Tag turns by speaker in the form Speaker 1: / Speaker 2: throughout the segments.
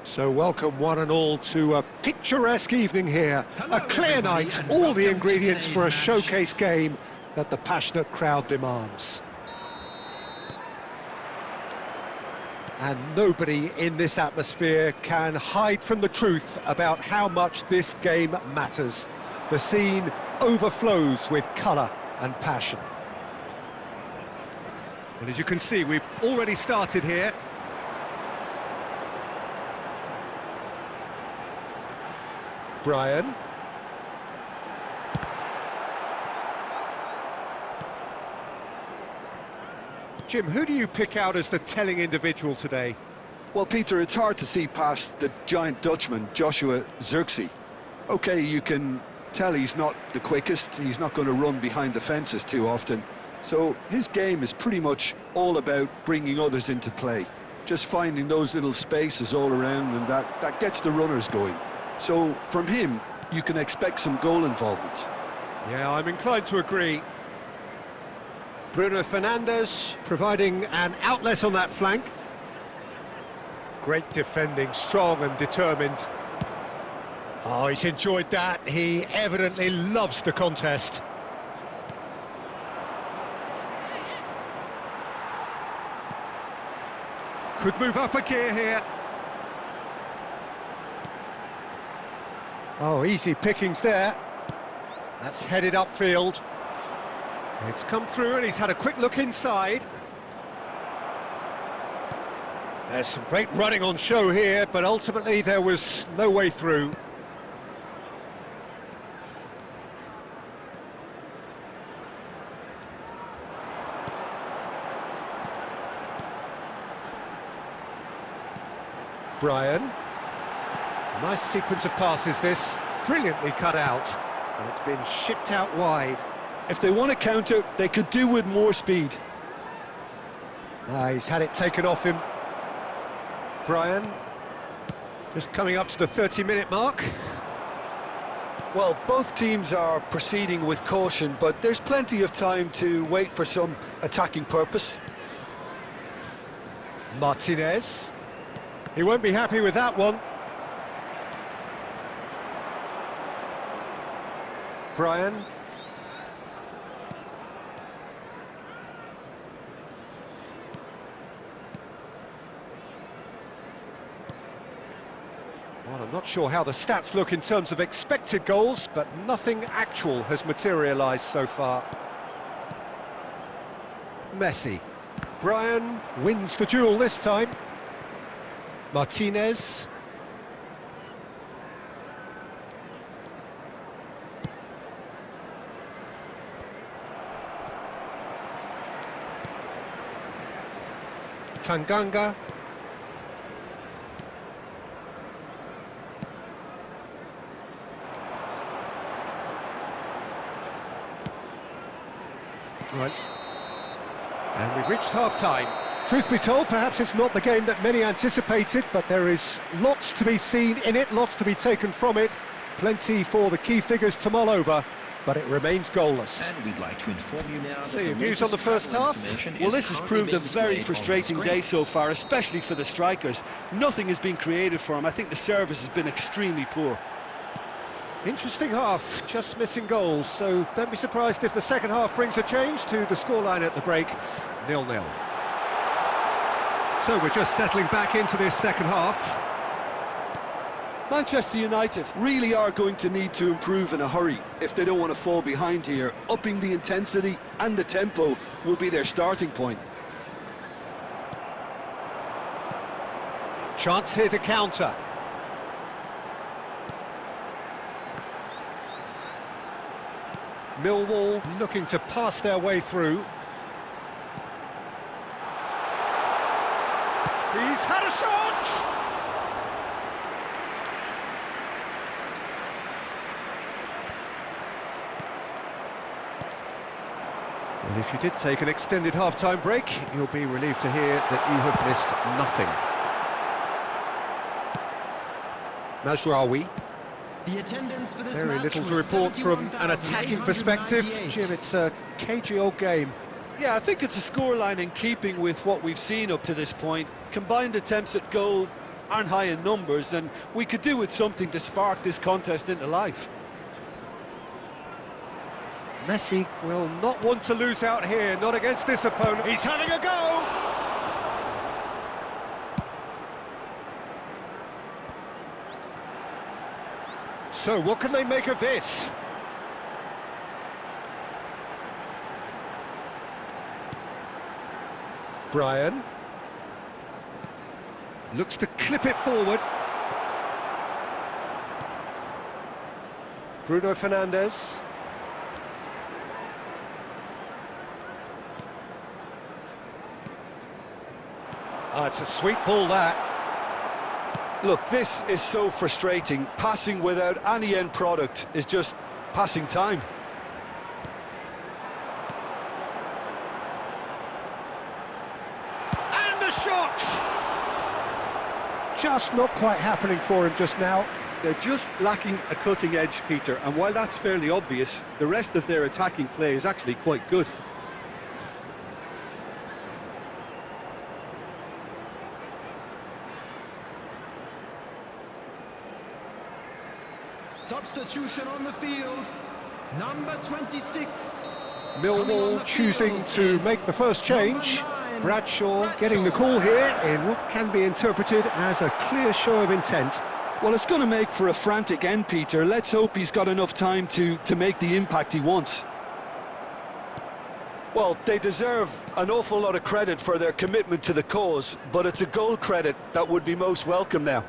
Speaker 1: So welcome one and all to a picturesque evening here. A clear night, all the ingredients for a showcase game that the passionate crowd demands. And nobody in this atmosphere can hide from the truth about how much this game matters. The scene overflows with colour and passion. Well, as you can see, we've already started here. Brian. Jim, who do you pick out as the telling individual today?
Speaker 2: Well, Peter, it's hard to see past the giant Dutchman, Joshua Zirkzee. OK, you can tell he's not the quickest, he's not going to run behind the fences too often. So his game is pretty much all about bringing others into play. Just finding those little spaces all around, and that gets the runners going. So from him, you can expect some goal involvements.
Speaker 1: Yeah, I'm inclined to agree. Bruno Fernandes providing an outlet on that flank. Great defending, strong and determined. Oh, he's enjoyed that. He evidently loves the contest. Could move up a gear here. Oh, easy pickings there. That's headed upfield. It's come through and he's had a quick look inside. There's some great running on show here, but ultimately there was no way through. Brian. Nice sequence of passes this, brilliantly cut out, and it's been shipped out wide.
Speaker 2: If they want to counter, they could do with more speed.
Speaker 1: He's had it taken off him. Brian, just coming up to the 30-minute mark.
Speaker 2: Well, both teams are proceeding with caution, but there's plenty of time to wait for some attacking purpose.
Speaker 1: Martinez. He won't be happy with that one. Brian. Well, I'm not sure how the stats look in terms of expected goals, but nothing actual has materialised so far. Messi. Brian wins the duel this time. Martinez. Tanganga. Right. And we've reached half-time. Truth be told, perhaps it's not the game that many anticipated, but there is lots to be seen in it, lots to be taken from it. Plenty for the key figures to mull over, but it remains goalless.
Speaker 3: And we'd like to inform you now.
Speaker 1: So your views on the first half?
Speaker 4: Well, this has proved a very frustrating day so far, especially for the strikers. Nothing has been created for them. I think the service has been extremely poor.
Speaker 1: Interesting half, just missing goals, so don't be surprised if the second half brings a change to the scoreline at the break, 0-0. So we're just settling back into this second half.
Speaker 2: Manchester United really are going to need to improve in a hurry if they don't want to fall behind here. Upping the intensity and the tempo will be their starting point.
Speaker 1: Chance here to counter. Millwall looking to pass their way through. He's had a shot! Well, if you did take an extended half-time break, you'll be relieved to hear that you have missed nothing. Mazraoui.
Speaker 3: The attendance for this
Speaker 1: Very
Speaker 3: match
Speaker 1: little to
Speaker 3: was
Speaker 1: report from an attacking perspective.
Speaker 3: 71,898.
Speaker 1: Jim, it's a cagey old game.
Speaker 2: Yeah, I think it's a scoreline in keeping with what we've seen up to this point. Combined attempts at goal aren't high in numbers, and we could do with something to spark this contest into life.
Speaker 1: Messi will not want to lose out here, not against this opponent. He's having a go! So, what can they make of this? Brian looks to clip it forward. Bruno Fernandes. Ah, it's a sweet ball, that.
Speaker 2: Look, this is so frustrating. Passing without any end product is just passing time.
Speaker 1: And the shot! Just not quite happening for him just now.
Speaker 2: They're just lacking a cutting edge, Peter, and while that's fairly obvious, the rest of their attacking play is actually quite good.
Speaker 3: Substitution on the field, number 26.
Speaker 1: Millwall choosing to make the first change. Bradshaw getting the call here in what can be interpreted as a clear show of intent.
Speaker 2: Well, it's going to make for a frantic end, Peter. Let's hope he's got enough time to make the impact he wants. Well, they deserve an awful lot of credit for their commitment to the cause, but it's a goal credit that would be most welcome now.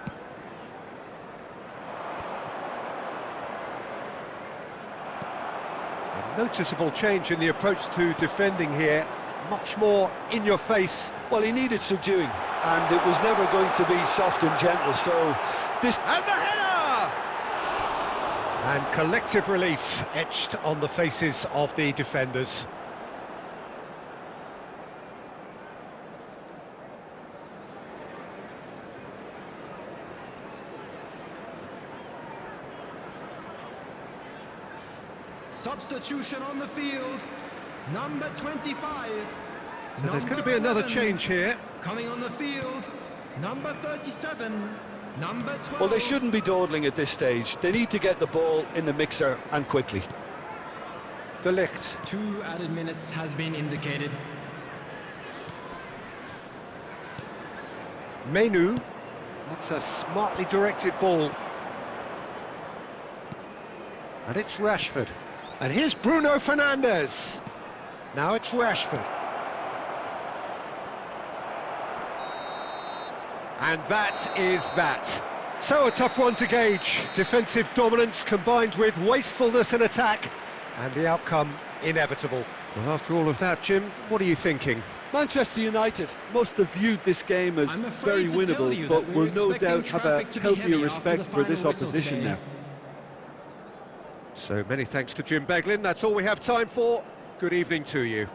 Speaker 1: A noticeable change in the approach to defending here. Much more in your face.
Speaker 2: Well, he needed subduing, and it was never going to be soft and gentle, so this...
Speaker 1: And the header! And collective relief etched on the faces of the defenders.
Speaker 3: Substitution on the field, number 25.
Speaker 1: So there's going to be another change here.
Speaker 3: Coming on the field, number 37, number 12.
Speaker 2: Well, they shouldn't be dawdling at this stage. They need to get the ball in the mixer, and quickly.
Speaker 1: De Ligt.
Speaker 3: 2 added minutes has been indicated.
Speaker 1: Menu. That's a smartly directed ball. And it's Rashford. And here's Bruno Fernandes. Now it's Rashford. And that is that. So a tough one to gauge. Defensive dominance combined with wastefulness in attack. And the outcome inevitable. Well, after all of that, Jim, what are you thinking?
Speaker 2: Manchester United must have viewed this game as
Speaker 3: I'm afraid
Speaker 2: very
Speaker 3: to tell
Speaker 2: winnable,
Speaker 3: you
Speaker 2: but
Speaker 3: that
Speaker 2: will
Speaker 3: we're
Speaker 2: no
Speaker 3: expecting
Speaker 2: doubt have a
Speaker 3: traffic to be
Speaker 2: healthier
Speaker 3: heavy after
Speaker 2: respect
Speaker 3: the
Speaker 2: for this
Speaker 3: final whistle
Speaker 2: opposition
Speaker 3: today.
Speaker 2: now.
Speaker 1: So many thanks to Jim Beglin. That's all we have time for. Good evening to you.